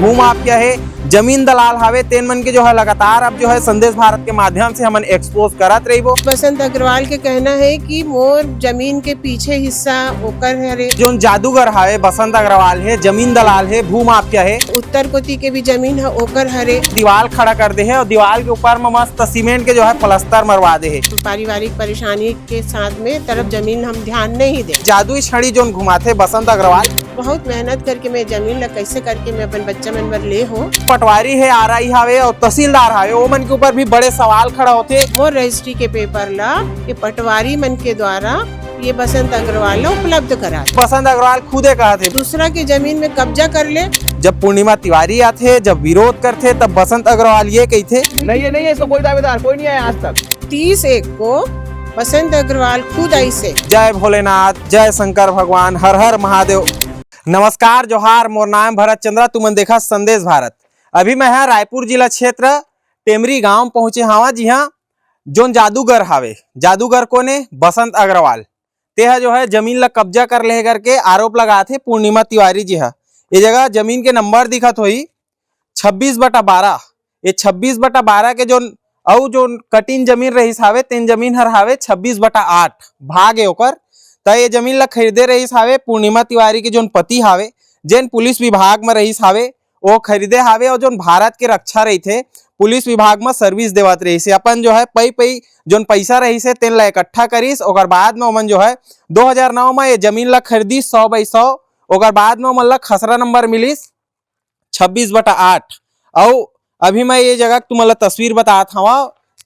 भूमाफिया है, जमीन दलाल हावे, तेन मन के जो है लगातार अब जो है संदेश भारत के माध्यम से हमन एक्सपोज करत रही। वो बसंत अग्रवाल के कहना है कि मोर जमीन के पीछे हिस्सा ओकर है। जो जादूगर हावे बसंत अग्रवाल है, जमीन दलाल है, भूमाफिया है। उत्तर कोती के भी जमीन है ओकर हरे। दीवार खड़ा कर दे है और दीवार के ऊपर में मस्त सीमेंट के जो है प्लास्टर मरवा दे है। पारिवारिक परेशानी के साथ में तरफ जमीन हम ध्यान नहीं दे। जादुई छड़ी जो घुमाते बसंत अग्रवाल, बहुत मेहनत करके मैं जमीन ला कैसे करके मैं अपन बच्चा मन बर ले हो। पटवारी है, आरआई हावे और तहसीलदार हावे, वो मन के ऊपर भी बड़े सवाल खड़ा होते। मोर रजिस्ट्री के पेपर ला ये पटवारी मन के द्वारा ये बसंत अग्रवाल ला उपलब्ध करा। बसंत अग्रवाल खुदे कहा थे दूसरा के जमीन में कब्जा कर ले। जब पूर्णिमा तिवारी आते, जब विरोध करते, तब बसंत अग्रवाल ये कही थे नहीं है इसका कोई दावेदार कोई नहीं आया आज तक। 30/1 को बसंत अग्रवाल खुद आई से। जय भोलेनाथ, जय शंकर भगवान, हर हर महादेव। नमस्कार, जोहार, मोर नाम भरत चंद्रा, तुमन देखा संदेश भारत। अभी मैं है रायपुर जिला क्षेत्र टेमरी गांव पहुंचे हवा। जी हाँ, जोन जादूगर हावे, जादूगर को ने बसंत अग्रवाल ते जो है जमीन ला कब्जा कर ले करके आरोप लगा थे पूर्णिमा तिवारी जी। हाँ, ये जगह जमीन के नंबर दिखत होई 26/12। ये 26/12 के जोन और जो कटिंग जमीन रही हावे तेन जमीन हर हावे 26/8 भाग है ओकर। त ये जमीन ला खरीदे रही हावे पूर्णिमा तिवारी के जोन पति हावे, जेन पुलिस विभाग में रही हावे, वो खरीदे हावे और जोन भारत के रक्षा रही थे पुलिस विभाग में सर्विस देवत रही से। अपन जो है पई जोन पैसा रही से तेन ला इकट्ठा करीस। ओकर बाद में ओमन जो है 2009 में ये जमीन ला खरीदी 100/100। ओकर बाद में ओमन ला खसरा नंबर मिलिस 26/8। और अभी मैं ये जगह तुमला तस्वीर बतात हवा।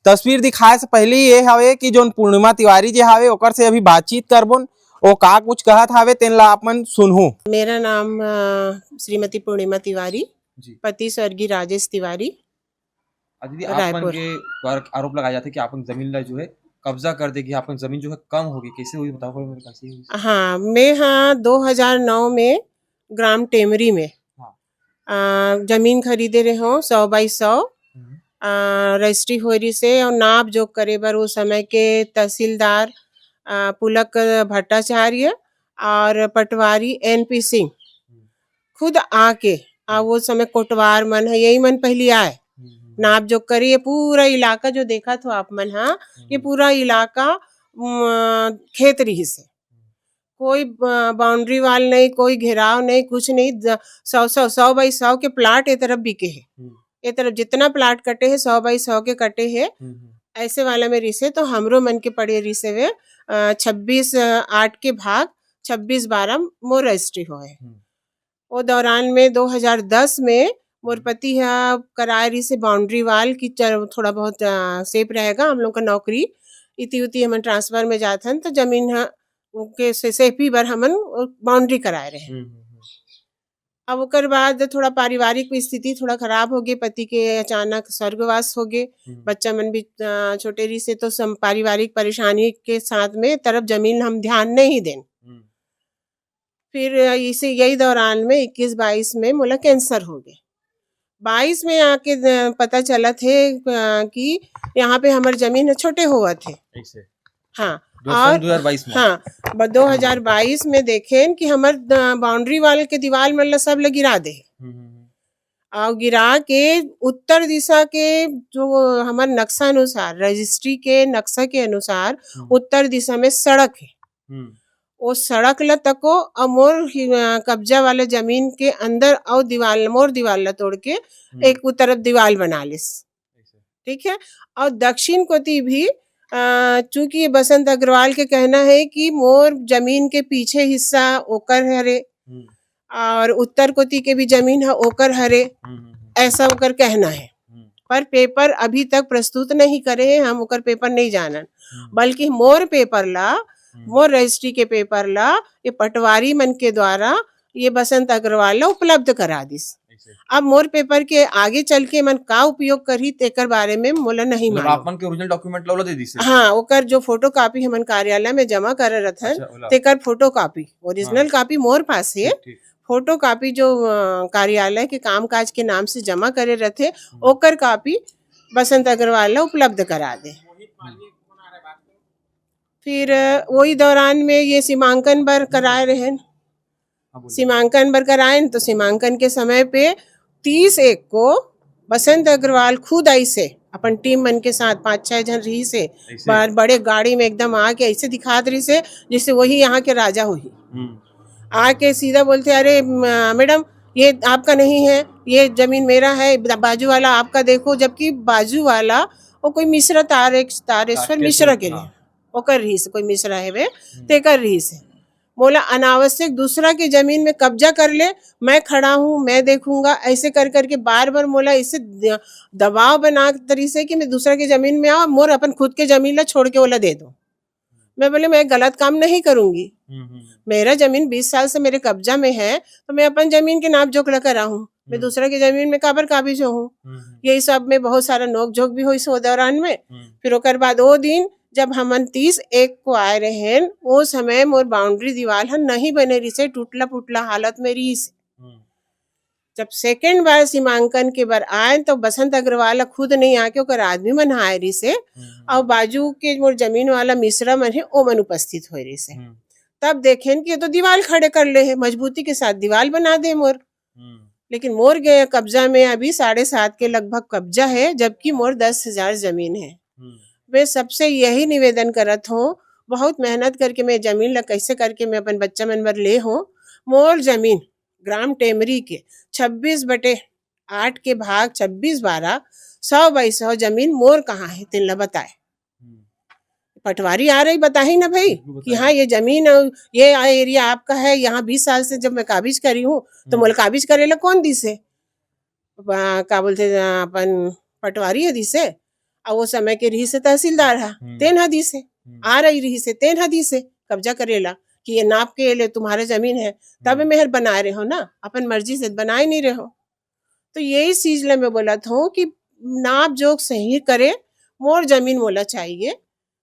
तस्वीर दिखाए से पहले ये हवे कि जोन पूर्णिमा तिवारी जी हावे ओकर से अभी बातचीत करबोन। ओ का कुछ कहत हावे तेन ला आपन सुनहु। मेरा नाम श्रीमती पूर्णिमा तिवारी, पति स्वर्गीय राजेश तिवारी, दीदी आपन के द्वारा आरोप लगाया जाता है कि आपन जमीन ला जो है कब्जा कर देगी, आपन जमीन जो है कम होगी, कैसे हुई बताओ मेरे कैसे हुई? हाँ, मैं 2009 में ग्राम टेमरी में जमीन खरीदे रहे हो 100/100 रजिस्ट्री हो रही से। और नाप जोक करे बर उस समय के तहसीलदार पुलक भट्टाचार्य और पटवारी NP सिंह खुद आके वो समय कोटवार मन है यही मन पहली आए नाप जोक करी। ये पूरा इलाका जो देखा तो आप मन, हाँ, ये पूरा इलाका खेत रही से, कोई बाउंड्री वाल नहीं, कोई घेराव नहीं, कुछ नहीं। 100/100 के प्लाट ये तरफ बिके है। ये तरफ जितना प्लाट कटे है 100/100 के कटे है। ऐसे वाला में रिसे तो हमरो मन के पड़े रिसे वे 26/8 के भाग 26/12 मोर रजिस्ट्री होए। वो दौरान में 2010 में मोर पति कराए रही से बाउंड्री वाल की थोड़ा बहुत सेफ रहेगा हम लोग का नौकरी इति उति हमन ट्रांसफर में जात हन तो जमीन के सेफी बर हमन बाउंड्री कराए रहे। अब ओकर बाद थोड़ा पारिवारिक स्थिति थोड़ा खराब हो गई, पति के अचानक स्वर्गवास हो गए, बच्चा मन भी छोटे रही से, तो पारिवारिक परेशानी के साथ में तरफ जमीन हम ध्यान नहीं दें। फिर इसी यही दौरान में 21-22 में मोला कैंसर हो गए। 22 में आके पता चला थे कि यहाँ पे हमारे जमीन छोटे हुआ थे। हाँ, और 2022 में, हाँ, 2022 में देखें कि हमार बाउंड्री वाल के दीवार मतलब सब लोग गिरा दे और गिरा के उत्तर दिशा के जो हमारे नक्शा अनुसार, रजिस्ट्री के नक्शा के अनुसार उत्तर दिशा में सड़क है। वो सड़क ला तको और मोर कब्जा वाले जमीन के अंदर और दीवार मोर दीवार ला तोड़ के एक तरफ दीवार बना लिस, ठीक है। और दक्षिण कोती भी चूंकि बसंत अग्रवाल के कहना है कि मोर जमीन के पीछे हिस्सा ओकर हरे और उत्तर कोती के भी जमीन है ओकर हरे, ऐसा ओकर कहना है। पर पेपर अभी तक प्रस्तुत नहीं करे हैं, हम ओकर पेपर नहीं जानन, बल्कि मोर पेपर ला, मोर रजिस्ट्री के पेपर ला ये पटवारी मन के द्वारा ये बसंत अग्रवाल ला उपलब्ध करा दिस। अब मोर पेपर के आगे चल के मन का उपयोग करही तेकर बारे में मोला नहीं मालूम। आपन के ओरिजिनल डॉक्यूमेंट ला दे दी से? हाँ, ओकर जो फोटो कॉपी हमन कार्यालय में जमा करे रहथन तेकर फोटो कॉपी, ओरिजिनल कॉपी मोर पास है। फोटो कॉपी जो कार्यालय के कामकाज के नाम से जमा करे रहथे ओकर कॉपी बसंत अग्रवाल ला उपलब्ध करा दे। फिर वही दौरान में ये सीमांकन बर कराए रहे, सीमांकन बर कराए तो सीमांकन के समय पे 30/1 को बसंत अग्रवाल खुद ऐसे अपन टीम मन के साथ 5-6 जन रही से ऐसे? बड़े गाड़ी में एकदम आके ऐसे दिखात रही से जिससे वही यहाँ के राजा हुई। आके सीधा बोलते अरे मैडम ये आपका नहीं है, ये जमीन मेरा है, बाजू वाला आपका देखो, जबकि बाजू वाला वो कोई मिश्रा तारेश्वर मिश्रा के लिए वो कर रही से, कोई मिश्रा है वे ते कर रही से बोला अनावश्यक दूसरा की जमीन में कब्जा कर ले, मैं खड़ा हूँ, मैं देखूंगा, ऐसे कर करके बार बार मोला इससे दबाव बना तरी से कि मैं दूसरा की जमीन में आऊँ, मोर अपन खुद के जमीन ला छोड़ के बोला दे दो। मैं बोले मैं गलत काम नहीं करूंगी, मेरा जमीन 20 साल से मेरे कब्जा में है, तो मैं अपन जमीन के नाप जोख लगा रहा हूँ, मैं दूसरा की जमीन में काबर काबिज हूँ। यही सब में बहुत सारा नोक झोंक भी हुई सो दौरान में। फिर ओकर बाद वो दिन जब हमन 30/1 को आए रहे, वो समय मोर बाउंड्री दीवार हन नहीं बने रही से, टूटला फुटला हालत में रही से। जब सेकंड बार सीमांकन के बार आए तो बसंत अग्रवाल खुद नहीं आके ओकर आदमी मन आए रही से, और बाजू के मोर जमीन वाला मिश्रा मन है ओ मन उपस्थित हो रही से। तब देखें कि ये तो दीवार खड़े कर ले है, मजबूती के साथ दीवार बना दे मोर। लेकिन मोर गए कब्जा में अभी 7.5 के लगभग कब्जा है, जबकि मोर 10,000 जमीन है। मैं सबसे यही निवेदन करत हूँ, बहुत मेहनत करके मैं जमीन ला कैसे करके मैं अपन बच्चा मन बर ले हूँ। मोर जमीन ग्राम टेमरी के 26/8 के भाग 26/12 100/100 जमीन मोर कहाँ है तेन ला बताए। पटवारी आ रही बताही ना भाई कि हाँ ये जमीन ये एरिया आपका है, यहाँ 20 साल से जब मैं काबिज करी हूँ तो मोल काबिज करेला कौन दिसे, का बोलते अपन पटवारी है दिसे, और वो समय के रही से तहसीलदार है तेन हदी से आ रही से तेन हदी से कब्जा करेला कि ये नाप के ले तुम्हारा जमीन है, तब मेहर बना रहे हो ना, अपन मर्जी से बना ही नहीं रहे हो। तो यही चीज ले मैं बोला था कि नाप जोक सही करे, मोर जमीन मोला चाहिए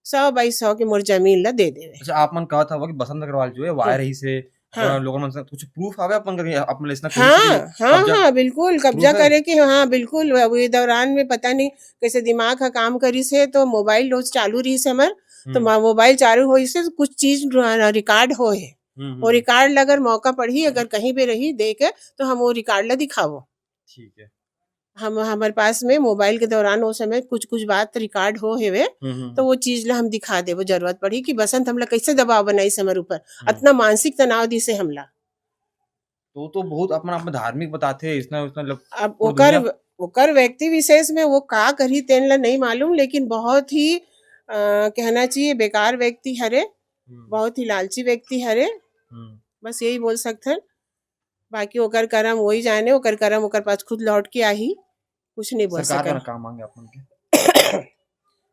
100/100 की मोर जमीन ला दे देवे। अच्छा आप मन कहा था कि बसंत अग्रवाल जो है वो आए रही से लोगों मन से कुछ प्रूफ आवे अपन करके अपन लेसना हाँ बिल्कुल कब्जा करे कि हाँ बिल्कुल। ये दौरान में पता नहीं कैसे दिमाग का काम करी से, तो मोबाइल रोज चालू रही से हमार, तो मोबाइल चालू हो से कुछ चीज रिकॉर्ड हो है, वो रिकॉर्ड अगर मौका पड़ी अगर कहीं भी रही देखे तो हम वो रिकॉर्ड ला दिखावो। ठीक है, हम हमारे पास में मोबाइल के दौरान वो समय कुछ कुछ बात रिकॉर्ड हो हेवे, तो वो चीज ला हम दिखा दे, वो जरूरत पड़ी कि बसंत हमला कैसे दबाव बनाई से हमारे ऊपर, इतना मानसिक तनाव दी से हमला। तो बहुत अपना आप धार्मिक बताते हैं इसना उसना अब ओकर व्यक्ति विशेष में वो का करी तेन ला नहीं मालूम, लेकिन बहुत ही कहना चाहिए बेकार व्यक्ति हरे, बहुत ही लालची व्यक्ति हरे, बस यही बोल सकते। बाकी ओकर कर्म वही जाने, ओकर कर्म ओकर पास खुद लौट के आई, कुछ नहीं बोल सरकार काम मांगे अपन के।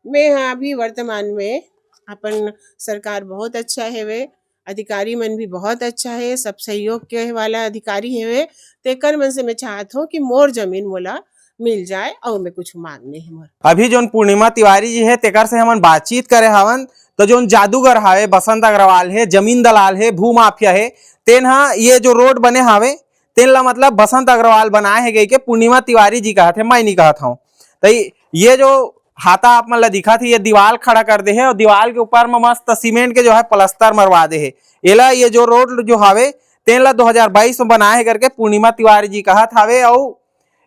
मैं हाँ अभी वर्तमान में अपन सरकार बहुत अच्छा है वे, अधिकारी मन भी बहुत अच्छा है, सब सहयोग के वाला अधिकारी है वे, तेकर मन से मैं चाहत हूँ कि मोर जमीन मोला मिल जाए और मैं कुछ मांग नहीं मोर। अभी जोन पूर्णिमा तिवारी जी है तेकर से हमन बातचीत करे हवन, तो जोन जादूगर हावे बसंत अग्रवाल है, जमीन दलाल है, भू माफिया है, तेन हा ये जो रोड बने हावे तेन ला मतलब बसंत अग्रवाल बनाए है गई के पूर्णिमा तिवारी जी कहत है, मैं नहीं कहत हूँ। तो ये जो हाथा आप मन ला दिखा थी, ये दीवार खड़ा कर दे है और दीवार के ऊपर में मस्त सीमेंट के जो है प्लास्टर मरवा दे है। ये जो रोड जो हावे तेन ला 2022 में बनाए करके पूर्णिमा तिवारी जी कहत हावे। और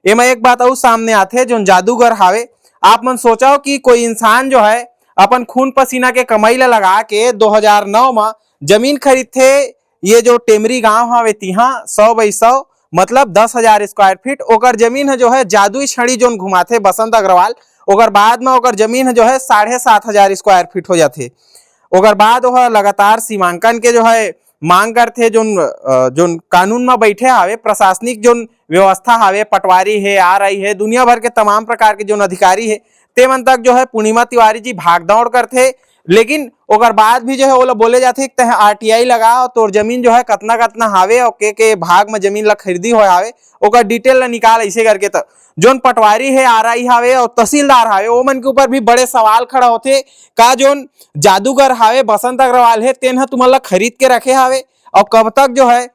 एमा एक बात और सामने आते जो जादूगर हावे, आप मन सोचाओ कि कोई इंसान जो है अपन खून पसीना के कमाई ला लगा के 2009 में जमीन खरीदथे, ये जो टेमरी गांव हावे तिहा 100/100 मतलब 10,000 स्क्वायर फीट ओकर जमीन है जो है जादुई छड़ी जोन घुमाथे बसंत अग्रवाल, ओकर बाद में ओकर जमीन है जो है 7,500 स्क्वायर फीट हो जाते। ओकर बाद वह लगातार सीमांकन के जो है मांग करते, जोन कानून में बैठे हावे, प्रशासनिक जोन व्यवस्था हावे, पटवारी है, RI है, दुनिया भर के तमाम प्रकार के जोन अधिकारी है, ते मन तक जो है पूर्णिमा तिवारी जी भाग दौड़ करते। लेकिन ओकर बाद भी जो है वो बोले जाते कि RTI लगाओ, तोर जमीन जो है कतना कतना हावे और के भाग में जमीन ला खरीदी हो हावे, ओकर डिटेल ला निकाल ऐसे करके। तो जोन पटवारी है, RI हावे और तहसीलदार हावे, वो मन के ऊपर भी बड़े सवाल खड़ा होते, का जोन जादूगर हावे बसंत अग्रवाल है तेन हा तुमन ला खरीद के रखे हावे, और कब तक जो है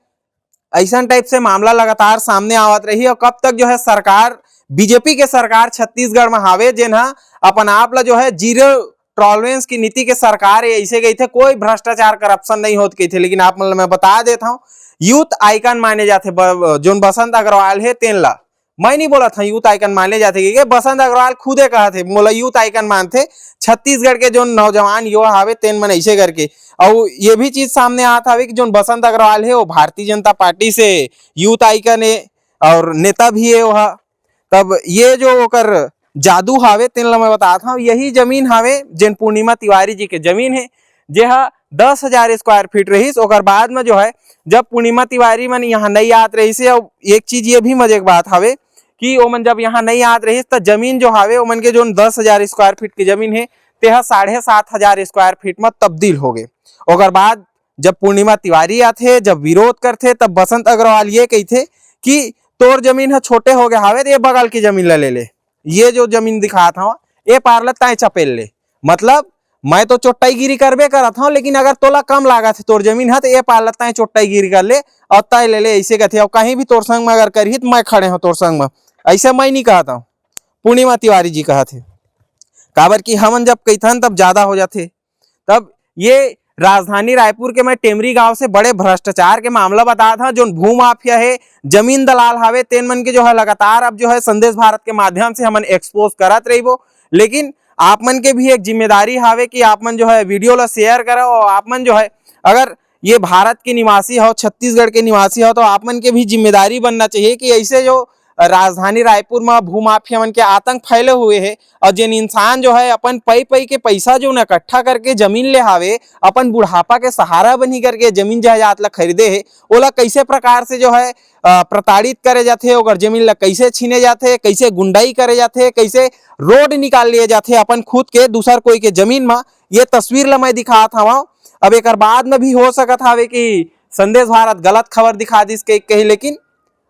ऐसा टाइप से मामला लगातार सामने आवत रही, और कब तक जो है सरकार बीजेपी के सरकार छत्तीसगढ़ में हावे जेन हा अपन आप ला जो है जीरो टॉलरेंस की नीति के सरकार है, ऐसे गई थे, कोई भ्रष्टाचार करप्शन नहीं होत गई थे। लेकिन आप मैं बता देता हूँ, यूथ आइकन माने जाते जोन बसंत अग्रवाल है तेन ला, मैं नहीं बोला था यूथ आइकन माने जाते कि बसंत अग्रवाल खुदे कहा थे मोला यूथ आइकन मानते छत्तीसगढ़ के जो नौजवान युवा हावे तेन मन ऐसे करके। और ये भी चीज सामने आता है कि जो बसंत अग्रवाल है वो भारतीय जनता पार्टी से यूथ आइकन है और नेता भी है वह। तब ये जो ओकर जादू हावे तेन ला मैं बताता हूँ। यही जमीन हावे जिन पूर्णिमा तिवारी जी के जमीन है जेहा 10,000 स्क्वायर फीट रहीस। ओकर बाद में जो है जब पूर्णिमा तिवारी मन यहाँ नहीं आत रही से, और एक चीज ये भी मजे की बात हावे कि ओमन जब यहाँ नहीं आत रहीस तो जमीन जो हावे ओमन के जो 10,000 स्क्वायर फीट की जमीन है तेहा 7,500 स्क्वायर फीट में तब्दील हो गए। ओकर बाद जब पूर्णिमा तिवारी आथे जब विरोध करथे तब बसंत अग्रवाल ये कहथे कि तोर जमीन है छोटे हो गए हावे ये बगल की जमीन ले। ये जो जमीन दिखात हूँ ये पारल तय चपेल ले, मतलब मैं तो चोट्टाईगिरी करबे करत हूँ लेकिन अगर तोला कम लागत है तोर जमीन है तो ये पारल तय चोट्टाईगिरी कर ले और तय ले ऐसे कहते। और कहीं भी तोर संग में अगर करही तो मैं खड़े हूँ तोर संग में, ऐसे मैं नहीं कहता हूँ, पूर्णिमा तिवारी जी कहा थे। काबर की हमन जब कहथन तब ज्यादा हो जाते। तब ये राजधानी रायपुर के मैं टेमरी गांव से बड़े भ्रष्टाचार के मामला बताया था। जो भू माफिया है जमीन दलाल हावे तेन मन के जो है लगातार अब जो है संदेश भारत के माध्यम से हमन एक्सपोज करत रहिबो। लेकिन आप मन के भी एक जिम्मेदारी हावे कि आप मन जो है वीडियो ला शेयर करो और आप मन जो है अगर ये भारत के निवासी हो छत्तीसगढ़ के निवासी हो तो आप मन के भी जिम्मेदारी बनना चाहिए कि ऐसे जो राजधानी रायपुर में भूमाफिया मन के आतंक फैले हुए है और जिन इंसान जो है अपन पई के पैसा जो न इकट्ठा करके जमीन ले हावे अपन बुढ़ापा के सहारा बनी करके जमीन जायदाद ला खरीदे है ओला कैसे प्रकार से जो है प्रताड़ित करे जाते और जमीन ला कैसे छीने जाते, कैसे गुंडाई करे जाते, कैसे रोड निकाल लिए जाते अपन खुद के दूसर कोई के जमीन में। ये तस्वीर ला मैं दिखात हवा। अब एक बाद में भी हो सकत हावे कि संदेश भारत गलत खबर दिखा दिस के कही, लेकिन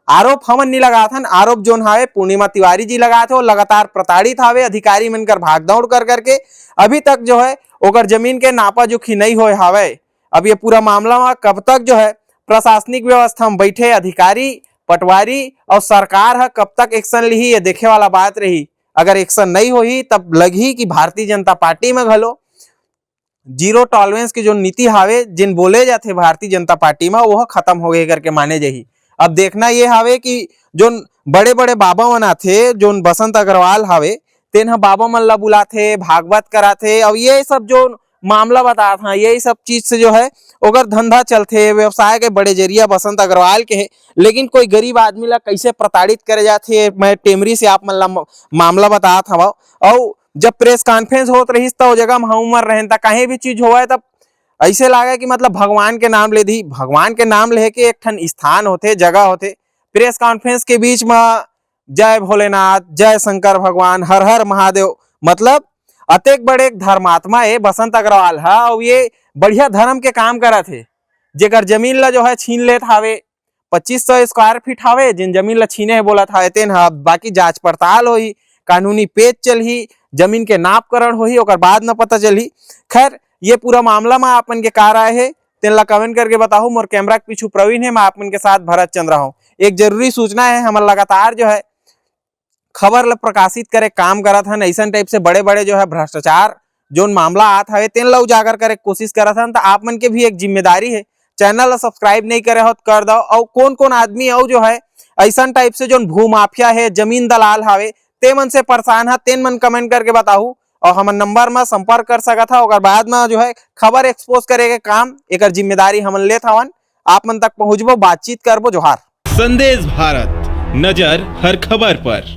आरोप हमन नहीं लगा था। आरोप जोन हावे पूर्णिमा तिवारी जी लगाए थे और लगातार प्रताड़ित हावे अधिकारी मन कर भागदौड़ कर करके अभी तक जो है ओकर जमीन के नापा जोखी नहीं होए हावे। अब ये पूरा मामला में कब तक जो है प्रशासनिक व्यवस्था में बैठे अधिकारी पटवारी और सरकार है कब तक एक्शन ली ये देखे वाला बात रही। अगर एक्शन नहीं होही तब लगी कि भारतीय जनता पार्टी में घलो जीरो टॉलरेंस की जो नीति हावे जिन बोले जाते भारतीय जनता पार्टी में वह खत्म हो गए करके माने जाही। अब देखना ये हावे कि जो बड़े बड़े बाबा मन आथे जो बसंत अग्रवाल हावे तेन बाबा मन ला बुलाथे भागवत कराथे और ये सब जो मामला बता था यही सब चीज से जो है ओकर धंधा चलते व्यवसाय के बड़े जरिया बसंत अग्रवाल के है। लेकिन कोई गरीब आदमी ला कैसे प्रताड़ित करे जाते मैं टेमरी से आप मन ला मामला बता था। और जब प्रेस कॉन्फ्रेंस होत रही तो जगह में उमर रहे कहीं भी चीज हुआ तब ऐसे लगा कि मतलब भगवान के नाम ले दी, भगवान के नाम ले के एक ठन स्थान होते जगह होते। प्रेस कॉन्फ्रेंस के बीच में जय भोलेनाथ जय शंकर भगवान हर हर महादेव, मतलब अतेक बड़े धर्मात्मा है बसंत अग्रवाल है और ये बढ़िया धर्म के काम करा थे। जेकर जमीन ला जो है छीन लेत हावे 2500 स्क्वायर फीट हावे जिन जमीन ला छीने है बोला था तेन बाकी जांच पड़ताल होही कानूनी पेच चलही जमीन के नापकरण होही और बाद में पता चलही। खैर ये पूरा मामला में आपन के कार आए है तेन ला कमेंट करके बताओ। मोर कैमरा के पीछू प्रवीण है, मैं आपन के साथ भरत चंद्र हूँ। एक जरूरी सूचना है हम लगातार जो है खबर ला प्रकाशित करे काम करत हन ऐसा टाइप से बड़े बड़े जो है भ्रष्टाचार जो मामला आत है तेन ला उजागर करे कोशिश करत हन। तो आप मन के भी एक जिम्मेदारी है चैनल ला सब्सक्राइब नहीं करे हो तो कर दो। और कौन कौन आदमी और जो है ऐसा टाइप से जो भू माफिया है जमीन दलाल हावे ते मन से परेशान है तेन मन कमेंट करके बताऊ और हमन नंबर में संपर्क कर सकत था और बाद में जो है खबर एक्सपोज करे के काम एक जिम्मेदारी हमन लेत हवन। आप मन तक पहुंचबो बातचीत करबो। जोहार। संदेश भारत, नजर हर खबर पर।